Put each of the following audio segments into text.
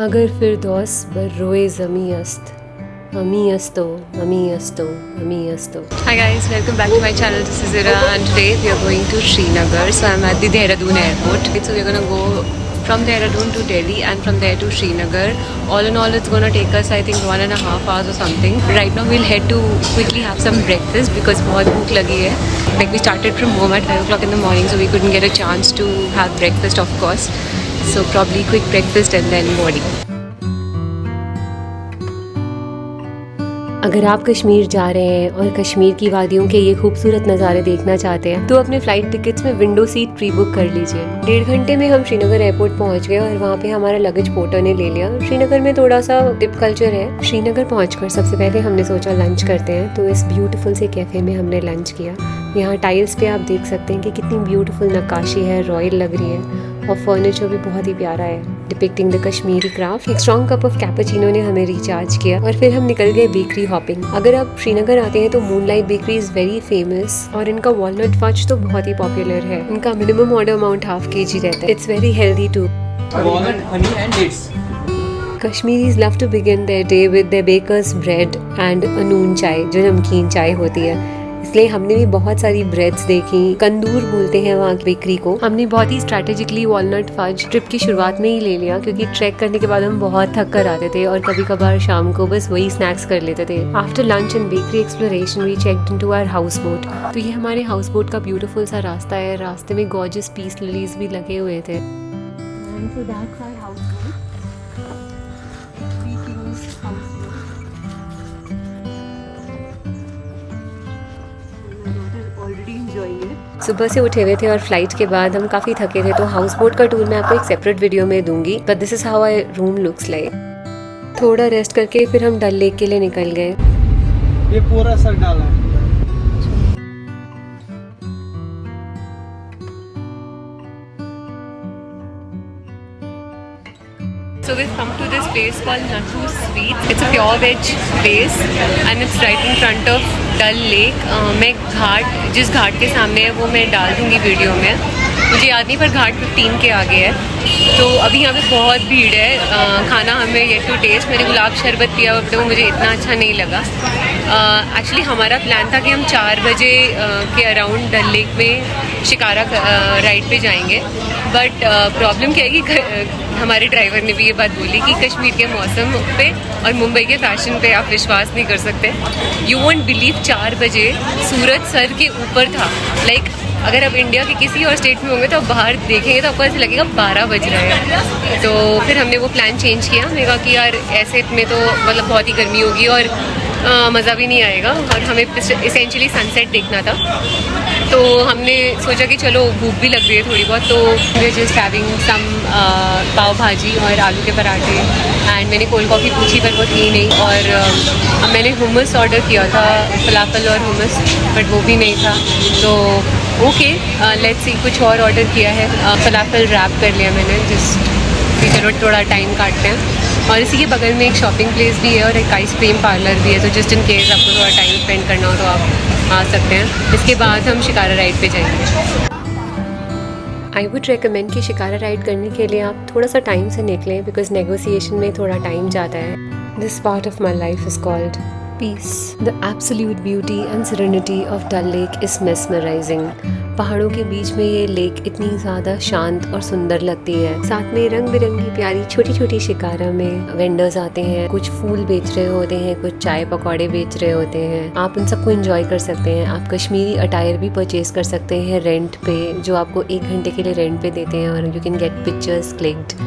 अगर फिरदौस बर रोए ज़मी अस्त अमी अस्तो अमी अस्तो अमी अस्तो. Hi guys, welcome back to my channel. This is Ira and today we are going to Srinagar. So I'm at the Dehradun airport. So we're gonna go from Dehradun to Delhi and from there to Srinagar. All in all, it's gonna take us I think 1.5 hours or something. Right now we'll head to quickly have some breakfast because बहुत भूख लगी है. Like we started from home at 5 o'clock in the morning, so we couldn't get a chance to have breakfast, of course. So probably quick breakfast and then boarding. अगर आप कश्मीर जा रहे हैं और कश्मीर की वादियों के ये खूबसूरत नज़ारे देखना चाहते हैं तो अपने फ़्लाइट टिकट्स में विंडो सीट प्री बुक कर लीजिए. 1.5 घंटे में हम श्रीनगर एयरपोर्ट पहुंच गए और वहाँ पे हमारा लगेज पोर्टर ने ले लिया. श्रीनगर में थोड़ा सा टिप कल्चर है. श्रीनगर पहुंचकर सबसे पहले हमने सोचा लंच करते हैं, तो इस ब्यूटीफुल से कैफ़े में हमने लंच किया. यहाँ टाइल्स पे आप देख सकते हैं कि कितनी ब्यूटीफुल नक्काशी है, रॉयल लग रही है और फर्नीचर भी बहुत ही प्यारा है, डिपिक्टिंग द कश्मीरी क्राफ्ट. एक स्ट्रॉन्ग कप ऑफ कैपुचिनो ने हमें रिचार्ज किया और फिर हम निकल गए बेकरी हॉपिंग. अगर आप श्रीनगर आते हैं तो moonlight bakery is very famous और इनका वॉलनट फज तो बहुत ही पॉपुलर है. इनका minimum order amount half kg रहता है. It's very healthy too. Walnut, honey and dates. Kashmiris love to begin their day with their baker's bread and a noon चाय, जो नमकीन चाय होती है. इसलिए हमने भी बहुत सारी ब्रेड्स देखी. कंदूर बोलते हैं वहाँ की बेकरी को. हमने बहुत ही स्ट्रैटेजिकली वॉलनट फज ट्रिप की शुरुआत में ही ले लिया क्योंकि ट्रैक करने के बाद हम बहुत थक कर आते थे और कभी कभार शाम को बस वही स्नैक्स कर लेते थे. After lunch and bakery exploration we checked into our हाउस बोट. तो ये हमारे हाउस बोट का ब्यूटीफुल सा रास्ता है. रास्ते में गॉर्जियस पीस लिलीज भी लगे हुए थे. सुबह से उठे हुए थे और फ्लाइट के बाद हम काफ़ी थके थे, तो हाउस बोट का टूर मैं आपको एक सेपरेट वीडियो में दूंगी. But this is how our room looks like. थोड़ा रेस्ट करके फिर हम डल लेक के लिए निकल गए. ये पूरा सर डाला है. So we've come to this place called Nathu Sweets. It's a pure veg place and it's right in front of Dal Lake. मैं घाट जिस घाट के सामने है वो मैं डाल दूँगी वीडियो में. मुझे याद नहीं पर घाट 15 के आगे है. तो अभी यहाँ पे बहुत भीड़ है. खाना हमें येट टू टेस्ट. मैंने गुलाब शरबत पिया बट वो मुझे इतना अच्छा नहीं लगा. एक्चुअली हमारा प्लान था कि हम 4 बजे के अराउंड डल लेक में शिकारा राइड पे जाएंगे. बट प्रॉब्लम क्या है कि हमारे ड्राइवर ने भी ये बात बोली कि कश्मीर के मौसम पे और मुंबई के फैशन पे आप विश्वास नहीं कर सकते. यू वोंट बिलीव 4 बजे सूरज सर के ऊपर था. लाइक अगर आप इंडिया के किसी और स्टेट में होंगे तो आप बाहर देखेंगे तो आपको ऐसे लगेगा 12 बज रहे हैं. तो फिर हमने वो प्लान चेंज किया. हमने कहा कि यार ऐसे में तो मतलब बहुत ही गर्मी होगी और मज़ा भी नहीं आएगा और हमें इसेंशली सनसेट देखना था. तो हमने सोचा कि चलो भूख भी लग रही है थोड़ी बहुत, तो वी जस्ट हैविंग सम पाव भाजी और आलू के पराठे एंड मैंने कोल्ड कॉफ़ी पूछी पर वो थी नहीं. और मैंने हुमस ऑर्डर किया था, फलाफल और हुमस, बट वो भी नहीं था. तो ओके लेट्स सी कुछ और ऑर्डर किया है. फलाफल रैप कर लिया मैंने जिस कि चलो थोड़ा टाइम काटते हैं. और इसी के बगल में एक शॉपिंग प्लेस भी है और एक आइसक्रीम पार्लर भी है. तो जस्ट इन केस आपको थोड़ा टाइम स्पेंड करना हो तो आप आ सकते हैं. इसके बाद हम शिकारा राइड पे जाएंगे. आई वुड रेकमेंड कि शिकारा राइड करने के लिए आप थोड़ा सा टाइम से निकलें बिकॉज नेगोशिएशन में थोड़ा टाइम जाता है. This part of my life is called peace. The absolute beauty and serenity of Dal lake is mesmerising. पहाड़ों के बीच में ये लेक इतनी ज़्यादा शांत और सुंदर लगती है. साथ में रंग बिरंगी प्यारी छोटी छोटी शिकारा में वेंडर्स आते हैं. कुछ फूल बेच रहे होते हैं, कुछ चाय पकौड़े बेच रहे होते हैं. आप उन सबको एंजॉय कर सकते हैं. आप कश्मीरी अटायर भी परचेज कर सकते हैं रेंट पे, जो आपको 1 घंटे के लिए रेंट पे देते हैं और you can get pictures clicked.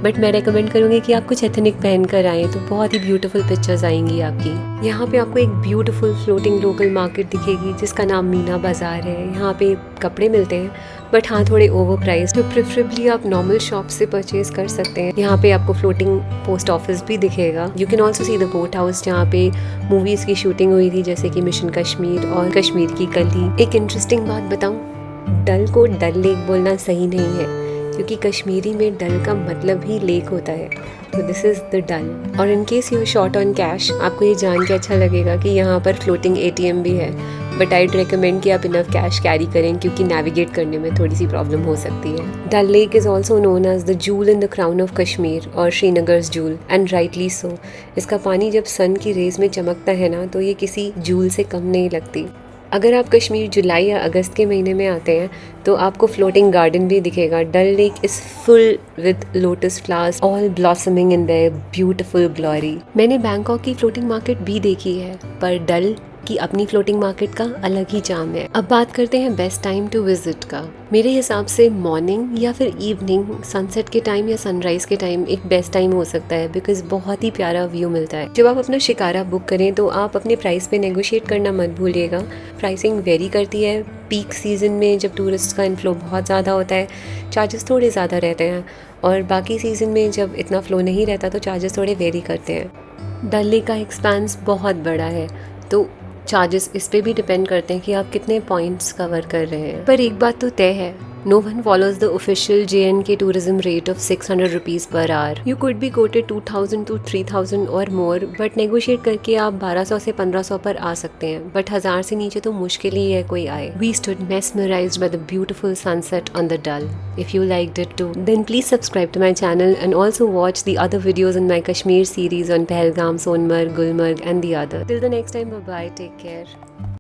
But मैं रेकमेंड करूँगी कि आप कुछ एथनिक पहन कर आएँ तो बहुत ही ब्यूटीफुल पिक्चर्स आएंगी आपकी. यहाँ पे आपको एक ब्यूटीफुल फ्लोटिंग लोकल मार्केट दिखेगी जिसका नाम मीना बाज़ार है. यहाँ पे कपड़े मिलते हैं बट हाँ थोड़े ओवर प्राइस, तो प्रेफरेबली आप नॉर्मल शॉप से परचेज कर सकते हैं. यहाँ पे आपको फ्लोटिंग पोस्ट ऑफिस भी दिखेगा. You can also see the boat house जहाँ पे मूवीज़ की शूटिंग हुई थी जैसे कि मिशन कश्मीर और कश्मीर की कली. एक इंटरेस्टिंग बात बताऊँ, डल को डल लेक बोलना सही नहीं है. क्योंकि कश्मीरी में डल का मतलब ही लेक होता है। तो दिस इज़ द डल। और in case you short on cash, आपको ये जान के अच्छा लगेगा कि यहाँ पर फ्लोटिंग ATM भी है, बट आईड रिकमेंड कि आप इनफ कैश कैरी करें क्योंकि नेविगेट करने में थोड़ी सी प्रॉब्लम हो सकती है। Dal lake is also known as the jewel in the crown of Kashmir और Srinagar's jewel, and rightly so. इसका पानी जब सन की रेज में चमकता है ना, तो ये किसी जूल से कम नहीं लगती। अगर आप कश्मीर जुलाई या अगस्त के महीने में आते हैं तो आपको फ्लोटिंग गार्डन भी दिखेगा। Dal lake is full with lotus flowers all blossoming in their beautiful glory. मैंने बैंकॉक की फ्लोटिंग मार्केट भी देखी है, पर डल की अपनी फ्लोटिंग मार्केट का अलग ही चार्म है। अब बात करते हैं बेस्ट टाइम टू विजिट का। मेरे हिसाब से मॉर्निंग या फिर इवनिंग, सनसेट के टाइम या सनराइज के टाइम एक बेस्ट टाइम हो सकता है, बिकॉज बहुत ही प्यारा व्यू मिलता है। जब आप अपना शिकारा बुक करें तो आप अपने प्राइस पे नेगोशिएट करना मत भूलिएगा। प्राइसिंग वेरी करती है। पीक सीज़न में जब टूरिस्ट का इनफ्लो बहुत ज़्यादा होता है, चार्जेस थोड़े ज़्यादा रहते हैं, और बाकी सीज़न में जब इतना फ्लो नहीं रहता तो चार्जेस थोड़े वेरी करते हैं। डल लेक का एक्सपेंस बहुत बड़ा है, तो चार्जेस इस पे भी डिपेंड करते हैं कि आप कितने पॉइंट्स कवर कर रहे हैं। पर एक बात तो तय है, no one follows the official JNK tourism rate of 600 rupees per hour. You could be quoted 2000 to 3000 और मोर, बट नेगोशिएट करके आप 1200 से 1500 पर आ सकते हैं, बट 1000 से नीचे तो मुश्किल ही है कोई आए। We stood mesmerized by the beautiful sunset on the Dal. If you liked it too, then please subscribe to my channel and also watch the other videos in my Kashmir series on Pahalgam, Sonmarg, Gulmarg and the other. Till the next time, bye bye, take care.